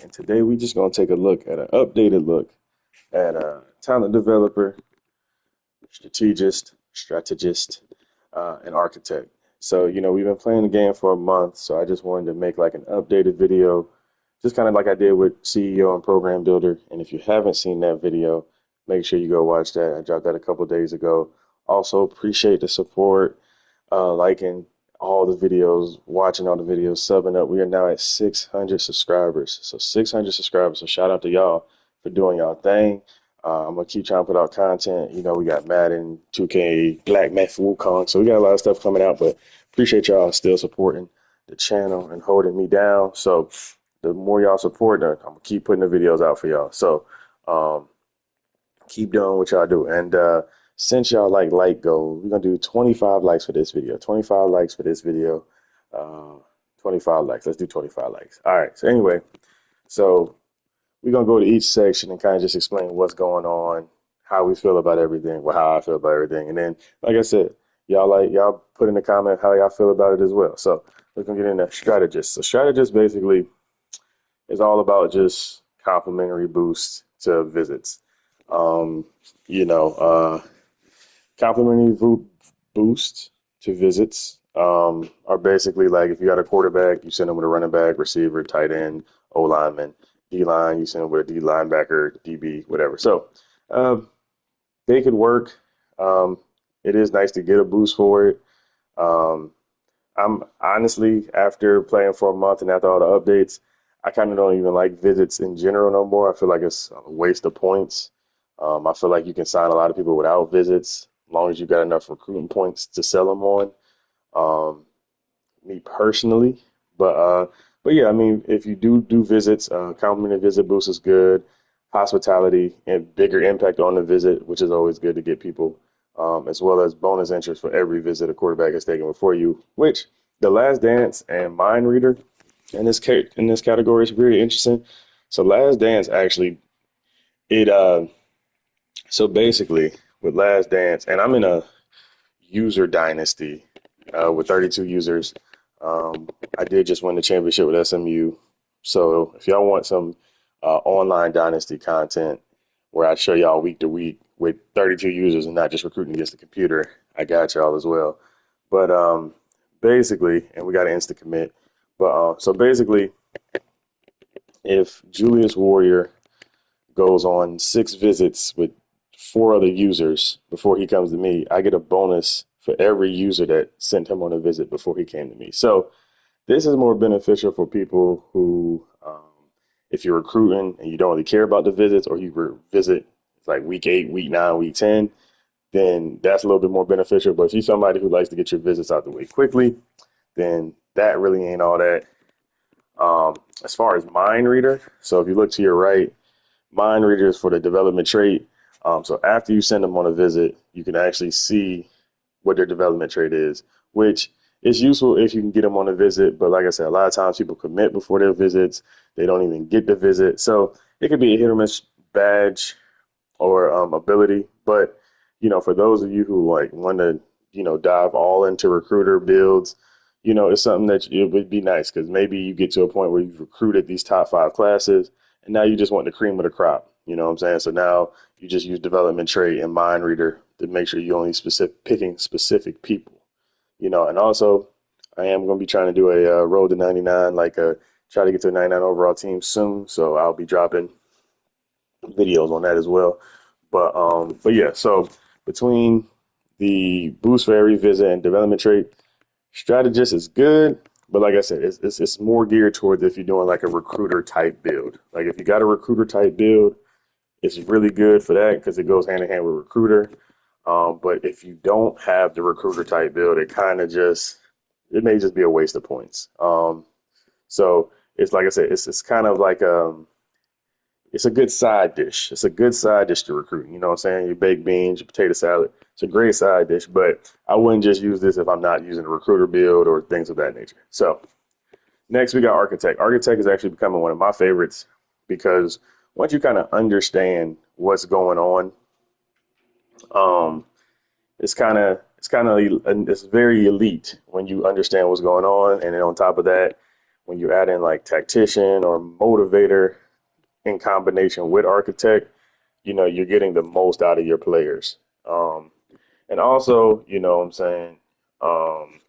And today we just gonna take a look at an updated look at a talent developer, strategist, and architect. So, we've been playing the game for a month, so I just wanted to make like an updated video, just kind of like I did with CEO and Program Builder. And if you haven't seen that video, make sure you go watch that. I dropped that a couple days ago. Also, appreciate the support, liking all the videos, watching all the videos, subbing up. We are now at 600 subscribers. So 600 subscribers. So shout out to y'all for doing y'all thing. I'm gonna keep trying to put out content. We got Madden, 2K, Black Myth, Wukong. So we got a lot of stuff coming out, but appreciate y'all still supporting the channel and holding me down. So the more y'all support, I'm gonna keep putting the videos out for y'all. So um, keep doing what y'all do. And since y'all like goals, we're gonna do 25 likes for this video. 25 likes for this video. Uh, 25 likes. Let's do 25 likes. All right. So anyway, so we're gonna go to each section and kind of just explain what's going on, how we feel about everything, well, how I feel about everything, and then, like I said, y'all put in the comment how y'all feel about it as well. So we're gonna get into strategist. So strategist basically is all about just complimentary boosts to visits. Um, you know, complimentary boosts to visits are basically like if you got a quarterback, you send them with a running back, receiver, tight end, O lineman, D line, you send them with a D linebacker, DB, whatever. So um, they could work. Um, it is nice to get a boost for it. Um, I'm honestly, after playing for a month and after all the updates, I kind of don't even like visits in general no more. I feel like it's a waste of points. I feel like you can sign a lot of people without visits, as long as you got enough recruiting points to sell them on. Um, Me personally, but but yeah, I mean, if you do visits, complimentary visit boost is good. Hospitality and bigger impact on the visit, which is always good to get people, as well as bonus interest for every visit a quarterback has taken before you. Which the Last Dance and Mind Reader in this category is very interesting. So Last Dance actually it so basically with Last Dance, and I'm in a user dynasty with 32 users. I did just win the championship with SMU. So if y'all want some online dynasty content where I show y'all week to week with 32 users and not just recruiting against the computer, I got y'all as well. But basically, and we got an instant commit. But so basically, if Julius Warrior goes on 6 visits with 4 other users before he comes to me, I get a bonus for every user that sent him on a visit before he came to me. So this is more beneficial for people who, if you're recruiting and you don't really care about the visits, or you visit like week 8, week 9, week 10, then that's a little bit more beneficial. But if you're somebody who likes to get your visits out the way quickly, then that really ain't all that. As far as Mind Reader, so if you look to your right, Mind Reader is for the development trait. So after you send them on a visit, you can actually see what their development trait is, which is useful if you can get them on a visit. But like I said, a lot of times people commit before their visits. They don't even get the visit. So it could be a hit or miss badge or ability. But, for those of you who like want to, dive all into recruiter builds, it's something that it would be nice because maybe you get to a point where you've recruited these top 5 classes and now you just want the cream of the crop. You know what I'm saying? So now you just use development trait and mind reader to make sure you only picking specific people. And also I am going to be trying to do a road to 99, like try to get to a 99 overall team soon. So I'll be dropping videos on that as well. But yeah, so between the boost for every visit and development trait, strategist is good, but like I said, it's more geared towards if you're doing like a recruiter type build. Like if you got a recruiter type build, it's really good for that because it goes hand in hand with recruiter. But if you don't have the recruiter type build, it may just be a waste of points. So it's like I said, it's kind of like it's a good side dish. It's a good side dish to recruit. You know what I'm saying? Your baked beans, your potato salad. It's a great side dish, but I wouldn't just use this if I'm not using a recruiter build or things of that nature. So next we got architect. Architect is actually becoming one of my favorites because once you kind of understand what's going on, um, it's very elite when you understand what's going on, and then on top of that, when you add in like tactician or motivator in combination with architect, you're getting the most out of your players. Um, and also, what I'm saying, um,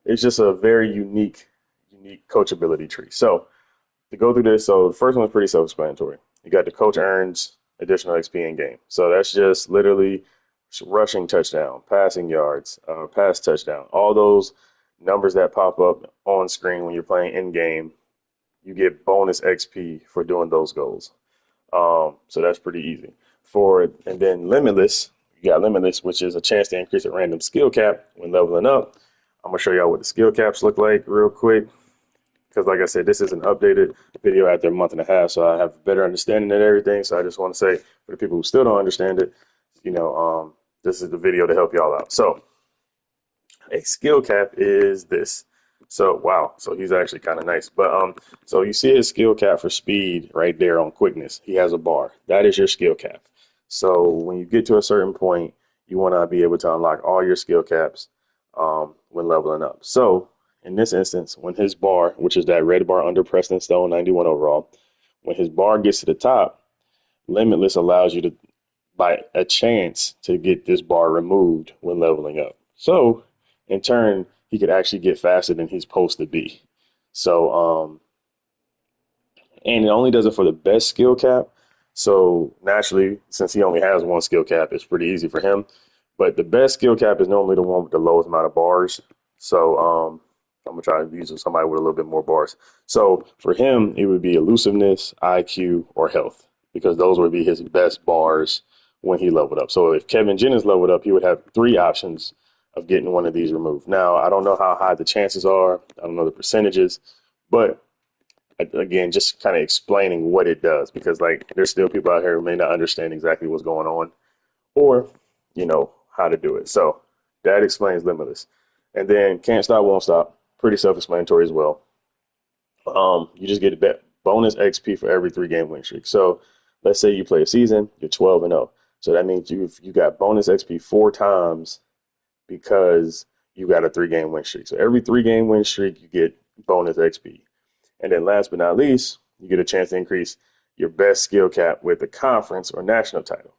it's just a very unique coachability tree. So to go through this, so the first one's pretty self-explanatory. You got the coach earns additional XP in game. So that's just literally rushing touchdown, passing yards, pass touchdown, all those numbers that pop up on screen when you're playing in game. You get bonus XP for doing those goals. So that's pretty easy. And then limitless, you got limitless, which is a chance to increase a random skill cap when leveling up. I'm gonna show y'all what the skill caps look like real quick. Because like I said, this is an updated video after a month and a half, so I have a better understanding of everything. So I just want to say for the people who still don't understand it, this is the video to help y'all out. So a skill cap is this. So wow, so he's actually kind of nice. But so you see his skill cap for speed right there on quickness. He has a bar. That is your skill cap. So when you get to a certain point, you want to be able to unlock all your skill caps when leveling up. So in this instance, when his bar, which is that red bar under Preston Stone 91 overall, when his bar gets to the top, Limitless allows you to, by a chance, to get this bar removed when leveling up. So in turn, he could actually get faster than he's supposed to be. So, and it only does it for the best skill cap. So naturally, since he only has one skill cap, it's pretty easy for him. But the best skill cap is normally the one with the lowest amount of bars. So I'm gonna try to use somebody with a little bit more bars. So for him, it would be elusiveness, IQ, or health, because those would be his best bars when he leveled up. So if Kevin Jennings leveled up, he would have three options of getting one of these removed. Now, I don't know how high the chances are. I don't know the percentages, but again, just kind of explaining what it does, because like there's still people out here who may not understand exactly what's going on or, how to do it. So that explains limitless. And then can't stop, won't stop. Pretty self-explanatory as well. You just get a bonus XP for every 3-game win streak. So let's say you play a season, you're 12-0. So that means you got bonus XP 4 times because you got a 3-game win streak. So every 3-game win streak, you get bonus XP. And then last but not least, you get a chance to increase your best skill cap with the conference or national title.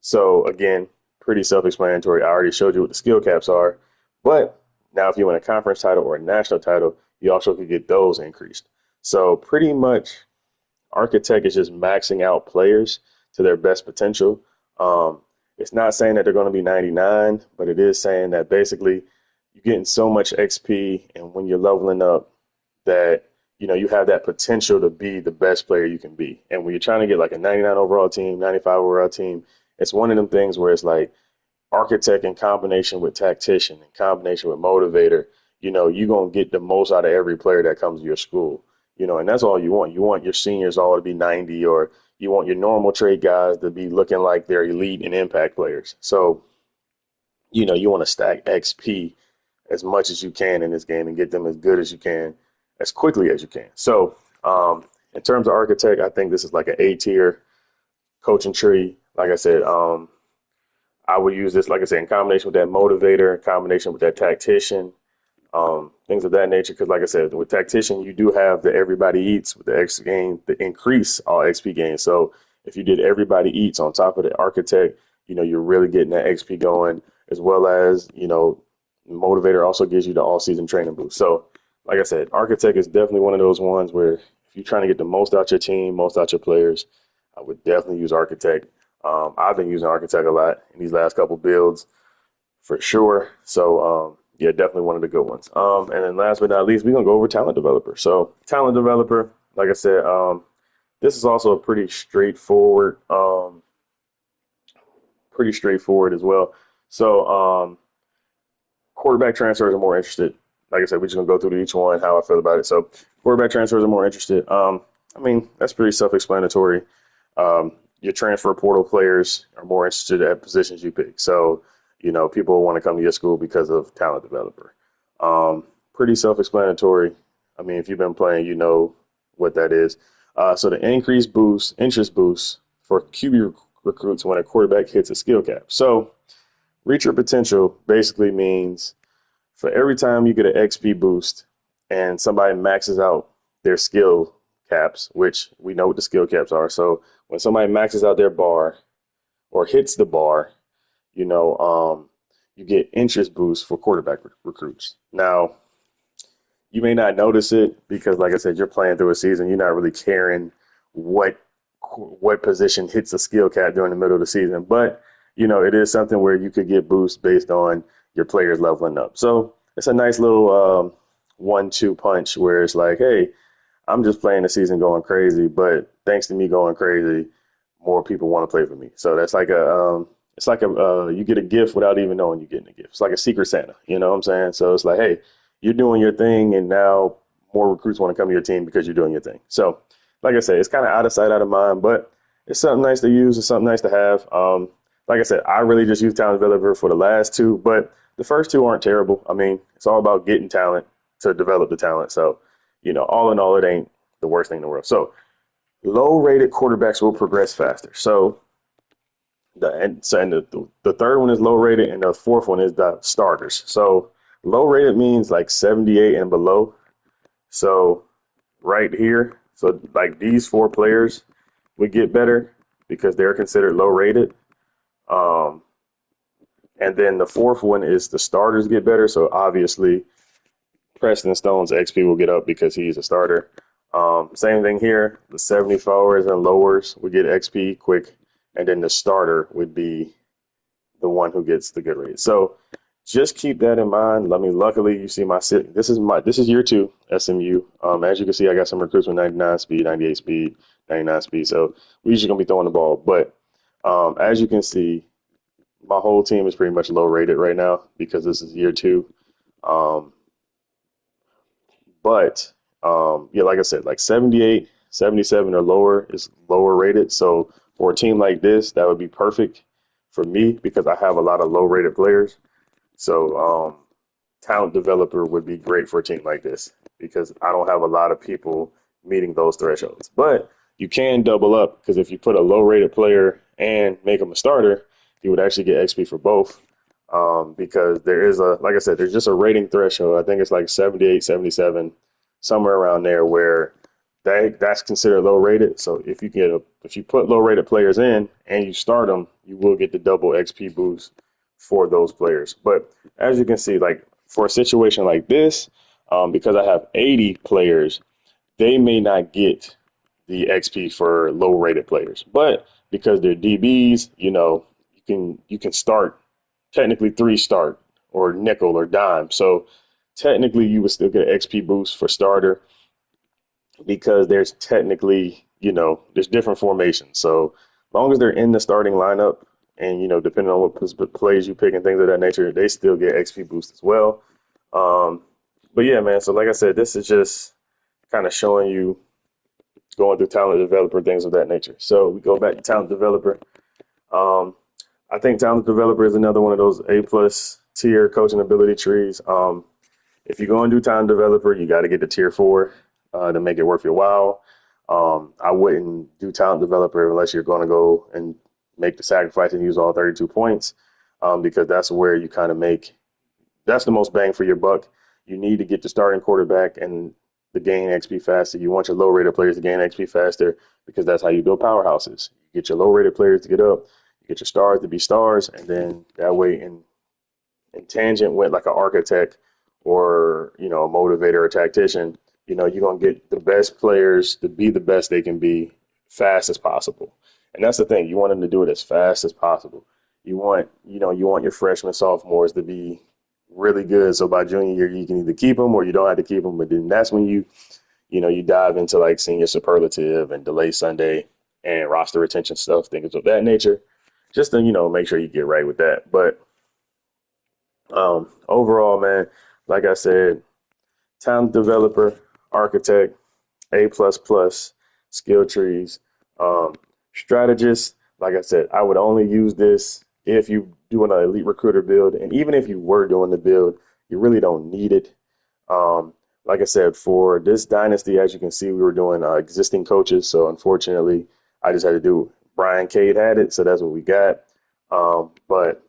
So again, pretty self-explanatory. I already showed you what the skill caps are, but now if you win a conference title or a national title, you also could get those increased. So pretty much Architect is just maxing out players to their best potential. It's not saying that they're going to be 99, but it is saying that basically you're getting so much XP, and when you're leveling up, that you have that potential to be the best player you can be. And when you're trying to get like a 99 overall team, 95 overall team, it's one of them things where it's like architect in combination with tactician, in combination with motivator, you're going to get the most out of every player that comes to your school, and that's all you want. You want your seniors all to be 90, or you want your normal trade guys to be looking like they're elite and impact players. So, you want to stack XP as much as you can in this game and get them as good as you can, as quickly as you can. So, in terms of architect, I think this is like an A tier coaching tree. Like I said, I would use this, like I said, in combination with that motivator, in combination with that tactician, things of that nature. Because, like I said, with tactician, you do have the everybody eats with the X gain, the increase all XP gains. So if you did everybody eats on top of the architect, you're really getting that XP going, as well as, motivator also gives you the all season training boost. So, like I said, architect is definitely one of those ones where if you're trying to get the most out your team, most out your players, I would definitely use architect. I've been using architect a lot in these last couple builds for sure. So, yeah, definitely one of the good ones. And then last but not least, we're gonna go over talent developer. So talent developer, like I said, this is also a pretty straightforward as well. So quarterback transfers are more interested. Like I said, we're just gonna go through each one, how I feel about it. So quarterback transfers are more interested. I mean, that's pretty self-explanatory. Your transfer portal players are more interested at positions you pick. So, people want to come to your school because of talent developer. Pretty self-explanatory. I mean, if you've been playing, you know what that is. So the interest boost for QB recruits when a quarterback hits a skill cap. So reach your potential basically means for every time you get an XP boost and somebody maxes out their skill caps, which we know what the skill caps are. So when somebody maxes out their bar or hits the bar, you know, you get interest boosts for quarterback recruits. Now, you may not notice it because, like I said, you're playing through a season. You're not really caring what what position hits a skill cap during the middle of the season. But you know, it is something where you could get boosts based on your players leveling up. So it's a nice little 1-2 punch where it's like, hey, I'm just playing the season going crazy, but thanks to me going crazy, more people want to play for me. So that's like it's like you get a gift without even knowing you're getting a gift. It's like a secret Santa, you know what I'm saying? So it's like, hey, you're doing your thing, and now more recruits want to come to your team because you're doing your thing. So, like I said, it's kind of out of sight, out of mind, but it's something nice to use. It's something nice to have. Like I said, I really just use Talent Developer for the last two, but the first two aren't terrible. I mean, it's all about getting talent to develop the talent. So, you know, all in all, it ain't the worst thing in the world. So, low-rated quarterbacks will progress faster. So, the third one is low-rated, and the fourth one is the starters. So, low-rated means like 78 and below. So, right here, so like these four players would get better because they're considered low-rated. Um, and then the fourth one is the starters get better. So obviously, Preston Stone's XP will get up because he's a starter. Same thing here. The 74ers and lowers would get XP quick, and then the starter would be the one who gets the good rate. So just keep that in mind. Luckily, you see this is year two SMU. As you can see, I got some recruits with 99 speed, 98 speed, 99 speed. So we usually gonna be throwing the ball, but as you can see, my whole team is pretty much low rated right now because this is year two. Um, but yeah, like I said, like 78, 77 or lower is lower rated. So for a team like this, that would be perfect for me because I have a lot of low rated players. So talent developer would be great for a team like this because I don't have a lot of people meeting those thresholds. But you can double up because if you put a low rated player and make him a starter, you would actually get XP for both. Because there is like I said, there's just a rating threshold. I think it's like 78, 77, somewhere around there where that's considered low rated. So if you put low rated players in and you start them, you will get the double XP boost for those players. But as you can see, like for a situation like this, because I have 80 players, they may not get the XP for low rated players. But because they're DBs, you know, you can start technically three start or nickel or dime. So technically you would still get an XP boost for starter because there's technically, you know, there's different formations. So as long as they're in the starting lineup and, you know, depending on what plays you pick and things of that nature, they still get XP boost as well. But yeah, man, so like I said, this is just kind of showing you going through talent developer, things of that nature. So we go back to talent developer. Um, I think talent developer is another one of those A+ tier coaching ability trees. If you go and do talent developer, you got to get to tier 4 to make it worth your while. I wouldn't do talent developer unless you're going to go and make the sacrifice and use all 32 points, because that's where you kind of that's the most bang for your buck. You need to get the starting quarterback and the gain XP faster. You want your low rated players to gain XP faster because that's how you build powerhouses. You get your low rated players to get up, you get your stars to be stars, and then that way in tangent with like an architect or, you know, a motivator or a tactician, you know, you're going to get the best players to be the best they can be fast as possible. And that's the thing. You want them to do it as fast as possible. You want your freshmen, sophomores to be really good. So by junior year, you can either keep them or you don't have to keep them. But then that's when you dive into like senior superlative and delay Sunday and roster retention stuff, things of that nature, just to, make sure you get right with that. But overall, man, like I said, talent developer, architect, A++, skill trees, um, strategist. Like I said, I would only use this if you doing an elite recruiter build, and even if you were doing the build, you really don't need it. Like I said, for this dynasty, as you can see, we were doing existing coaches. So unfortunately, I just had to do Brian Cade had it, so that's what we got. But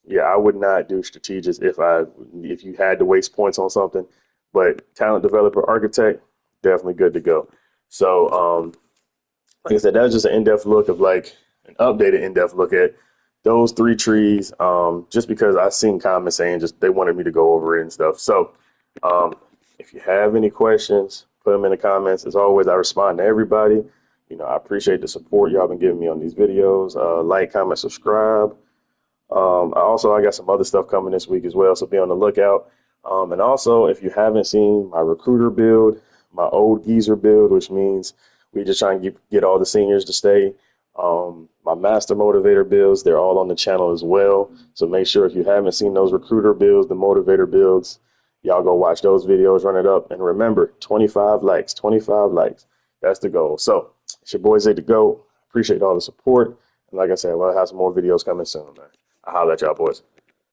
yeah, I would not do strategist if you had to waste points on something. But talent developer architect, definitely good to go. So like I said, that was just an in-depth look of like an updated in-depth look at those three trees. Just because I've seen comments saying just they wanted me to go over it and stuff. So if you have any questions, put them in the comments. As always, I respond to everybody. I appreciate the support y'all been giving me on these videos. Like, comment, subscribe. I got some other stuff coming this week as well, so be on the lookout. And also, if you haven't seen my recruiter build, my old geezer build, which means we just trying to get all the seniors to stay. My master motivator builds, they're all on the channel as well. So make sure if you haven't seen those recruiter builds, the motivator builds, y'all go watch those videos, run it up. And remember, 25 likes, 25 likes. That's the goal. So it's your boy Zay to go. Appreciate all the support. And like I said, we'll have some more videos coming soon, man. I'll holler at y'all boys.